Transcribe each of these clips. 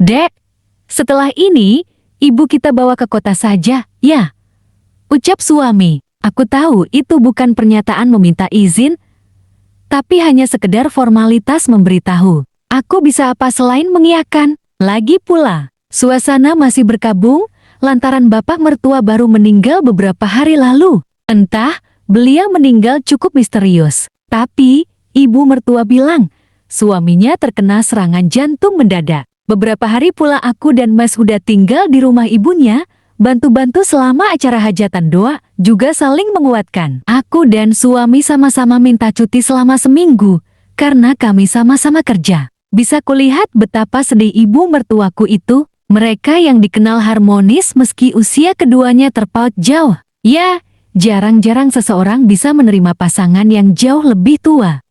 Dek, setelah ini, ibu kita bawa ke kota saja, ya? Ucap suami. Aku tahu itu bukan pernyataan meminta izin, tapi hanya sekedar formalitas memberitahu. Aku bisa apa selain mengiyakan? Lagi pula, suasana masih berkabung, lantaran bapak mertua baru meninggal beberapa hari lalu. Entah, beliau meninggal cukup misterius. Tapi, ibu mertua bilang, suaminya terkena serangan jantung mendadak. Beberapa hari pula aku dan Mas Huda tinggal di rumah ibunya, bantu-bantu selama acara hajatan doa, juga saling menguatkan. Aku dan suami sama-sama minta cuti selama seminggu, karena kami sama-sama kerja. Bisa kulihat betapa sedih ibu mertuaku itu. Mereka yang dikenal harmonis meski usia keduanya terpaut jauh. Ya, jarang-jarang seseorang bisa menerima pasangan yang jauh lebih tua.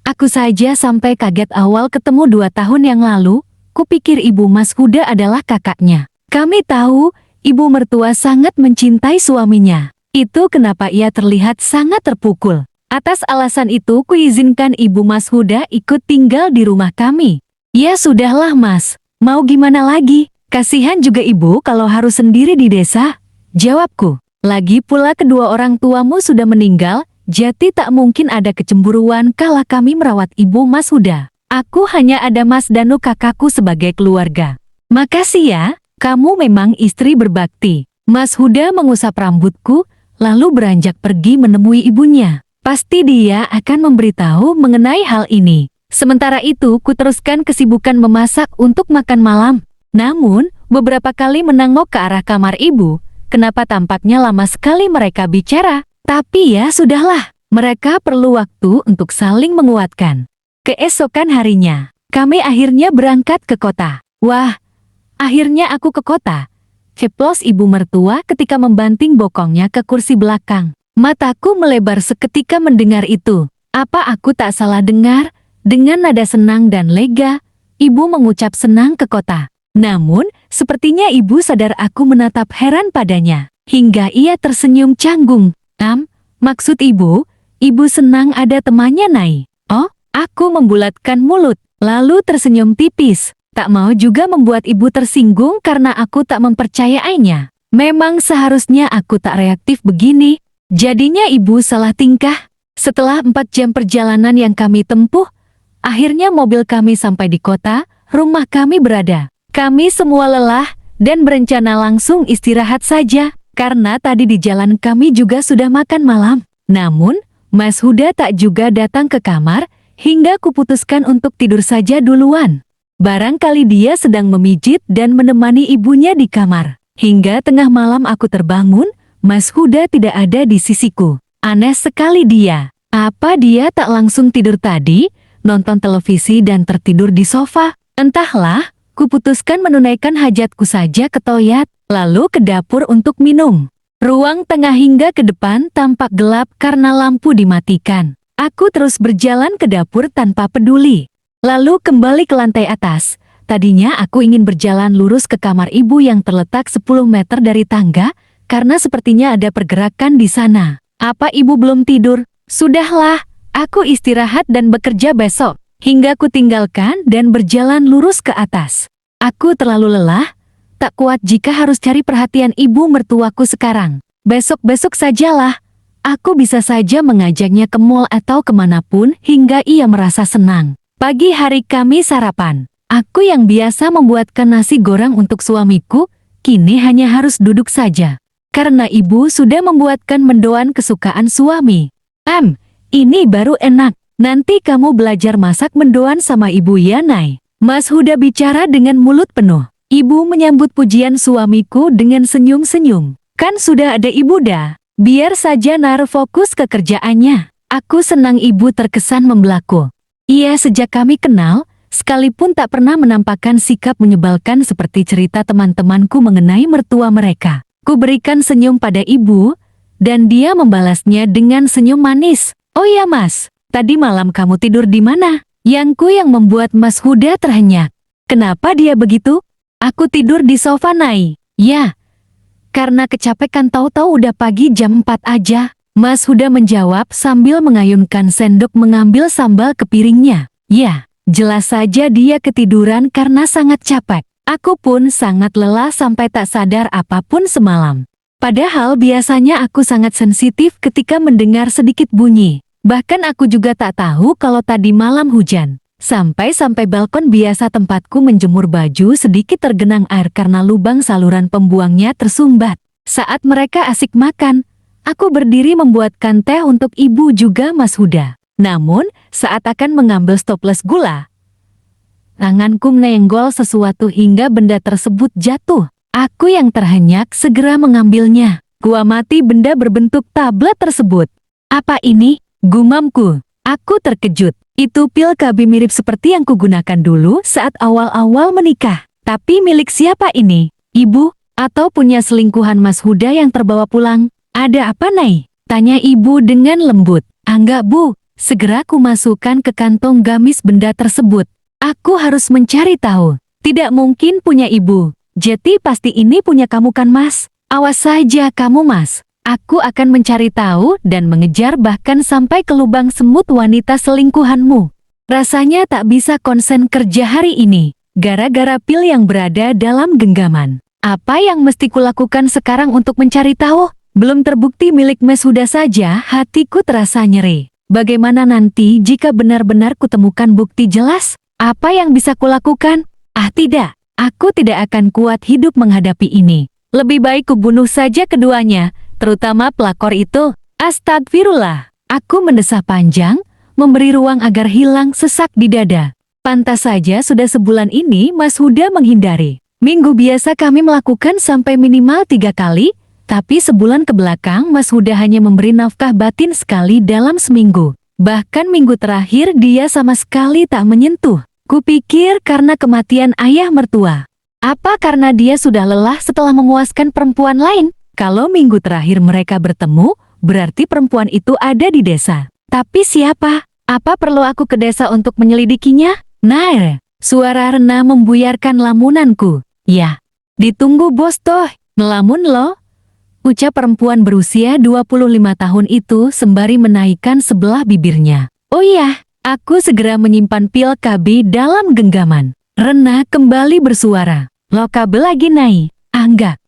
Aku saja sampai kaget awal ketemu 2 tahun yang lalu, kupikir ibu Mas Huda adalah kakaknya. Kami tahu, ibu mertua sangat mencintai suaminya. Itu kenapa ia terlihat sangat terpukul. Atas alasan itu kuizinkan ibu Mas Huda ikut tinggal di rumah kami. Ya sudahlah Mas, mau gimana lagi? Kasihan juga ibu kalau harus sendiri di desa. Jawabku. Lagi pula kedua orang tuamu sudah meninggal, jadi tak mungkin ada kecemburuan kala kami merawat ibu Mas Huda. Aku hanya ada Mas Danu kakakku sebagai keluarga. Makasih ya. Kamu memang istri berbakti. Mas Huda mengusap rambutku, lalu beranjak pergi menemui ibunya. Pasti dia akan memberitahu mengenai hal ini. Sementara itu, ku teruskan kesibukan memasak untuk makan malam. Namun, beberapa kali menengok ke arah kamar ibu. Kenapa tampaknya lama sekali mereka bicara? Tapi ya sudahlah, mereka perlu waktu untuk saling menguatkan. Keesokan harinya, kami akhirnya berangkat ke kota. Wah, akhirnya aku ke kota. Ceplos ibu mertua ketika membanting bokongnya ke kursi belakang. Mataku melebar seketika mendengar itu. Apa aku tak salah dengar? Dengan nada senang dan lega, ibu mengucap senang ke kota. Namun, sepertinya ibu sadar aku menatap heran padanya. Hingga ia tersenyum canggung. Maksud ibu senang ada temannya Nai. Oh, aku membulatkan mulut, lalu tersenyum tipis. Tak mau juga membuat ibu tersinggung karena aku tak mempercayainya. Memang seharusnya aku tak reaktif begini. Jadinya ibu salah tingkah. Setelah 4 jam perjalanan yang kami tempuh, akhirnya mobil kami sampai di kota, rumah kami berada. Kami semua lelah dan berencana langsung istirahat saja, karena tadi di jalan kami juga sudah makan malam. Namun, Mas Huda tak juga datang ke kamar, hingga kuputuskan untuk tidur saja duluan. Barangkali dia sedang memijit dan menemani ibunya di kamar. Hingga tengah malam aku terbangun, Mas Huda tidak ada di sisiku. Aneh sekali dia. Apa dia tak langsung tidur tadi, nonton televisi dan tertidur di sofa? Entahlah, kuputuskan menunaikan hajatku saja ke toilet, lalu ke dapur untuk minum. Ruang tengah hingga ke depan tampak gelap karena lampu dimatikan. Aku terus berjalan ke dapur tanpa peduli. Lalu kembali ke lantai atas. Tadinya aku ingin berjalan lurus ke kamar ibu yang terletak 10 meter dari tangga, karena sepertinya ada pergerakan di sana. Apa ibu belum tidur? Sudahlah, aku istirahat dan bekerja besok. Hingga ku tinggalkan dan berjalan lurus ke atas. Aku terlalu lelah, tak kuat jika harus cari perhatian ibu mertuaku sekarang. Besok-besok sajalah. Aku bisa saja mengajaknya ke mall atau kemanapun hingga ia merasa senang. Pagi hari kami sarapan. Aku yang biasa membuatkan nasi goreng untuk suamiku, kini hanya harus duduk saja. Karena ibu sudah membuatkan mendoan kesukaan suami. Ini baru enak. Nanti kamu belajar masak mendoan sama ibu ya Nai. Mas Huda bicara dengan mulut penuh. Ibu menyambut pujian suamiku dengan senyum-senyum. Kan sudah ada ibu dah. Biar saja Nar fokus ke kerjaannya. Aku senang ibu terkesan membelaku. Iya, sejak kami kenal, sekalipun tak pernah menampakkan sikap menyebalkan seperti cerita teman-temanku mengenai mertua mereka. Ku berikan senyum pada ibu, dan dia membalasnya dengan senyum manis. Oh ya Mas, tadi malam kamu tidur di mana? Yang membuat Mas Huda terhenyak. Kenapa dia begitu? Aku tidur di sofa Nai. Ya, karena kecapekan tahu-tahu udah pagi jam 4 aja. Mas Huda menjawab sambil mengayunkan sendok mengambil sambal ke piringnya. Ya, Jelas saja dia ketiduran karena sangat capek. Aku pun sangat lelah sampai tak sadar apapun semalam. Padahal biasanya aku sangat sensitif ketika mendengar sedikit bunyi. Bahkan aku juga tak tahu kalau tadi malam hujan. Sampai-sampai balkon biasa tempatku menjemur baju sedikit tergenang air karena lubang saluran pembuangnya tersumbat. Saat mereka asik makan, aku berdiri membuatkan teh untuk ibu juga Mas Huda. Namun, saat akan mengambil stoples gula, tanganku menyenggol sesuatu hingga benda tersebut jatuh. Aku yang terhenyak segera mengambilnya. Kuamati benda berbentuk tablet tersebut. Apa ini? Gumamku. Aku terkejut. Itu pil KB mirip seperti yang kugunakan dulu saat awal-awal menikah. Tapi milik siapa ini? Ibu? Atau punya selingkuhan Mas Huda yang terbawa pulang? Ada apa, Nay? Tanya ibu dengan lembut. Enggak, Bu. Segera ku masukkan ke kantong gamis benda tersebut. Aku harus mencari tahu. Tidak mungkin punya ibu. Jadi pasti ini punya kamu kan, Mas? Awas saja kamu, Mas. Aku akan mencari tahu dan mengejar bahkan sampai ke lubang semut wanita selingkuhanmu. Rasanya tak bisa konsen kerja hari ini, gara-gara pil yang berada dalam genggaman. Apa yang mesti kulakukan sekarang untuk mencari tahu? Belum terbukti milik Mas Huda saja, hatiku terasa nyeri. Bagaimana nanti jika benar-benar kutemukan bukti jelas? Apa yang bisa kulakukan? Tidak, aku tidak akan kuat hidup menghadapi ini. Lebih baik kubunuh saja keduanya, terutama pelakor itu. Astagfirullah. Aku mendesah panjang, memberi ruang agar hilang sesak di dada. Pantas saja sudah sebulan ini Mas Huda menghindari. Minggu biasa kami melakukan sampai minimal 3 kali, tapi sebulan ke belakang Mas Huda hanya memberi nafkah batin sekali dalam seminggu. Bahkan minggu terakhir dia sama sekali tak menyentuh. Kupikir karena kematian ayah mertua. Apa karena dia sudah lelah setelah memuaskan perempuan lain? Kalau minggu terakhir mereka bertemu, berarti perempuan itu ada di desa. Tapi siapa? Apa perlu aku ke desa untuk menyelidikinya? Nair, suara Rena membuyarkan lamunanku. Ya, ditunggu bos toh, ngelamun lo. Ucap perempuan berusia 25 tahun itu sembari menaikkan sebelah bibirnya. Oh iya, aku segera menyimpan pil KB dalam genggaman. Rena kembali bersuara. Lo kabel lagi, Nay? Enggak.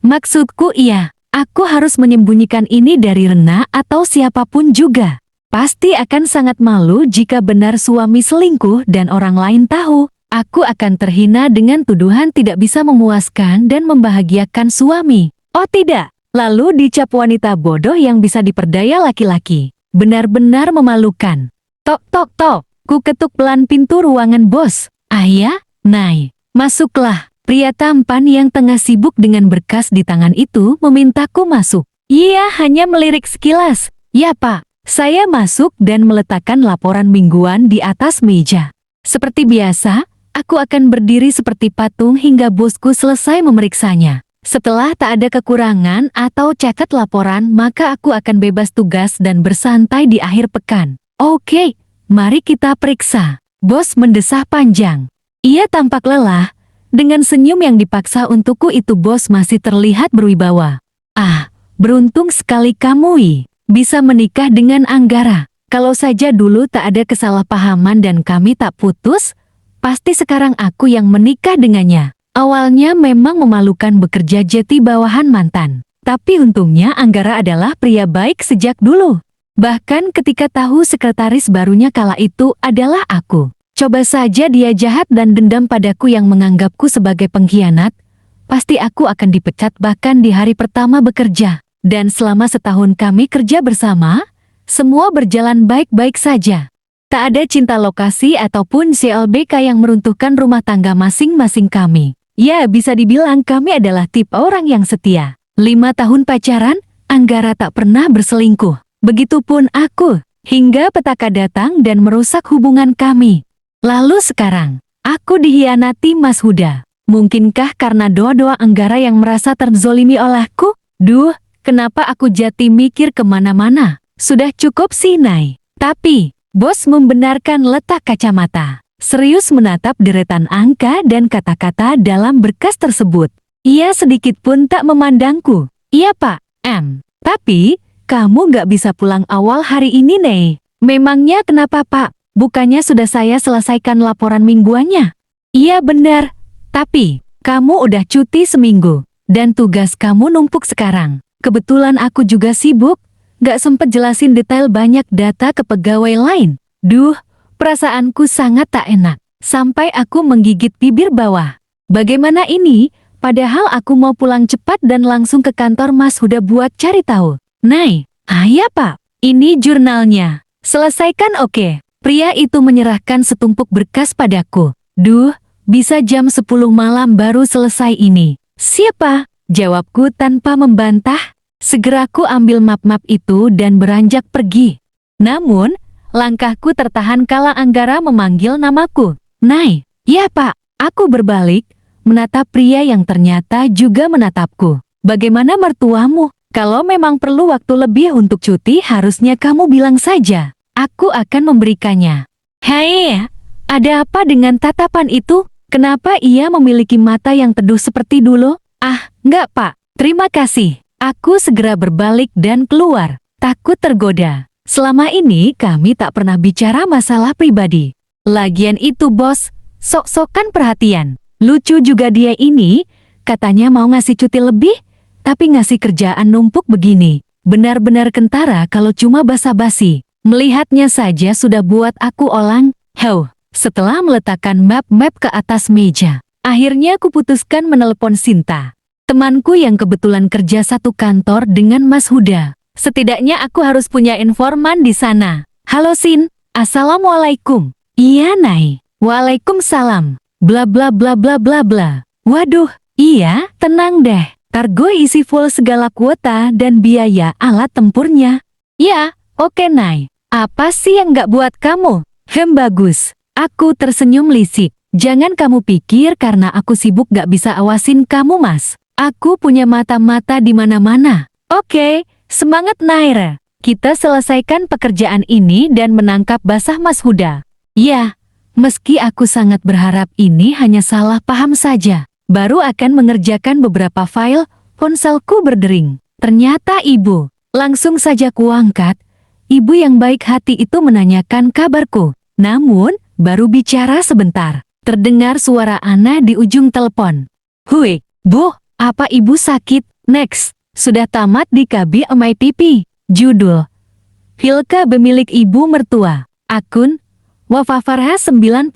Maksudku iya, aku harus menyembunyikan ini dari Rena atau siapapun juga. Pasti akan sangat malu jika benar suami selingkuh dan orang lain tahu. Aku akan terhina dengan tuduhan tidak bisa memuaskan dan membahagiakan suami. Oh tidak, lalu dicap wanita bodoh yang bisa diperdaya laki-laki. Benar-benar memalukan. Tok tok tok, ku ketuk pelan pintu ruangan bos. Ayah, Nay, masuklah. Pria tampan yang tengah sibuk dengan berkas di tangan itu memintaku masuk. Ia hanya melirik sekilas. Ya Pak, saya masuk dan meletakkan laporan mingguan di atas meja. Seperti biasa, aku akan berdiri seperti patung hingga bosku selesai memeriksanya. Setelah tak ada kekurangan atau cacat laporan, maka aku akan bebas tugas dan bersantai di akhir pekan. Oke, mari kita periksa. Bos mendesah panjang. Ia tampak lelah. Dengan senyum yang dipaksa untukku itu bos masih terlihat berwibawa. Beruntung sekali kamu, bisa menikah dengan Anggara. Kalau saja dulu tak ada kesalahpahaman dan kami tak putus, pasti sekarang aku yang menikah dengannya. Awalnya memang memalukan bekerja jadi bawahan mantan. Tapi untungnya Anggara adalah pria baik sejak dulu. Bahkan ketika tahu sekretaris barunya kala itu adalah aku. Coba saja dia jahat dan dendam padaku yang menganggapku sebagai pengkhianat, pasti aku akan dipecat bahkan di hari pertama bekerja. Dan selama setahun kami kerja bersama, semua berjalan baik-baik saja. Tak ada cinta lokasi ataupun CLBK yang meruntuhkan rumah tangga masing-masing kami. Ya, bisa dibilang kami adalah tipe orang yang setia. 5 tahun pacaran, Anggara tak pernah berselingkuh. Begitupun aku, hingga petaka datang dan merusak hubungan kami. Lalu sekarang, aku dihianati Mas Huda. Mungkinkah karena doa-doa Anggara yang merasa terzolimi olehku? Duh, kenapa aku jadi mikir kemana-mana? Sudah cukup sih, Nay. Tapi, bos membenarkan letak kacamata. Serius menatap deretan angka dan kata-kata dalam berkas tersebut. Ia sedikit pun tak memandangku. Iya Pak, Tapi, kamu gak bisa pulang awal hari ini, Nay. Memangnya kenapa Pak? bukannya sudah saya selesaikan laporan mingguannya? Iya benar, tapi kamu udah cuti seminggu, dan tugas kamu numpuk sekarang. Kebetulan aku juga sibuk, gak sempet jelasin detail banyak data ke pegawai lain. Duh, perasaanku sangat tak enak, sampai aku menggigit bibir bawah. Bagaimana ini? Padahal aku mau pulang cepat dan langsung ke kantor Mas Huda buat cari tahu. Nay, ya Pak, ini jurnalnya. Selesaikan oke. Pria itu menyerahkan setumpuk berkas padaku. Duh, bisa jam 10 malam baru selesai ini. Siapa? Jawabku tanpa membantah. Segera ku ambil map-map itu dan beranjak pergi. Namun, langkahku tertahan kala Anggara memanggil namaku. Nay, ya Pak, aku berbalik, menatap pria yang ternyata juga menatapku. Bagaimana mertuamu? Kalau memang perlu waktu lebih untuk cuti harusnya kamu bilang saja. Aku akan memberikannya. Hei, ada apa dengan tatapan itu? Kenapa ia memiliki mata yang teduh seperti dulu? Enggak Pak, terima kasih. Aku segera berbalik dan keluar, takut tergoda. Selama ini kami tak pernah bicara masalah pribadi. Lagian itu bos, sok-sokan perhatian. Lucu juga dia ini, katanya mau ngasih cuti lebih, tapi ngasih kerjaan numpuk begini. Benar-benar kentara kalau cuma basa-basi. Melihatnya saja sudah buat aku olang. Setelah meletakkan map-map ke atas meja, akhirnya aku putuskan menelepon Sinta, temanku yang kebetulan kerja satu kantor dengan Mas Huda. Setidaknya aku harus punya informan di sana. Halo Sin, Assalamualaikum. Iya Nay, Waalaikumsalam. Bla bla bla bla bla bla. Waduh, iya, tenang deh. Kargo isi full segala kuota dan biaya alat tempurnya. Ya, oke Nay. Apa sih yang nggak buat kamu? Bagus. Aku tersenyum lisik. Jangan kamu pikir karena aku sibuk gak bisa awasin kamu Mas. Aku punya mata-mata di mana-mana. Oke, semangat Naira. Kita selesaikan pekerjaan ini dan menangkap basah Mas Huda. Ya, meski aku sangat berharap ini hanya salah paham saja. Baru akan mengerjakan beberapa file, ponselku berdering. Ternyata ibu. Langsung saja kuangkat. Ibu yang baik hati itu menanyakan kabarku. Namun, baru bicara sebentar. Terdengar suara Ana di ujung telepon. Hui, Bu, apa ibu sakit? Next, sudah tamat di KB MIPP. Judul, Hilka bemilik ibu mertua. Akun, Wafafarha 93.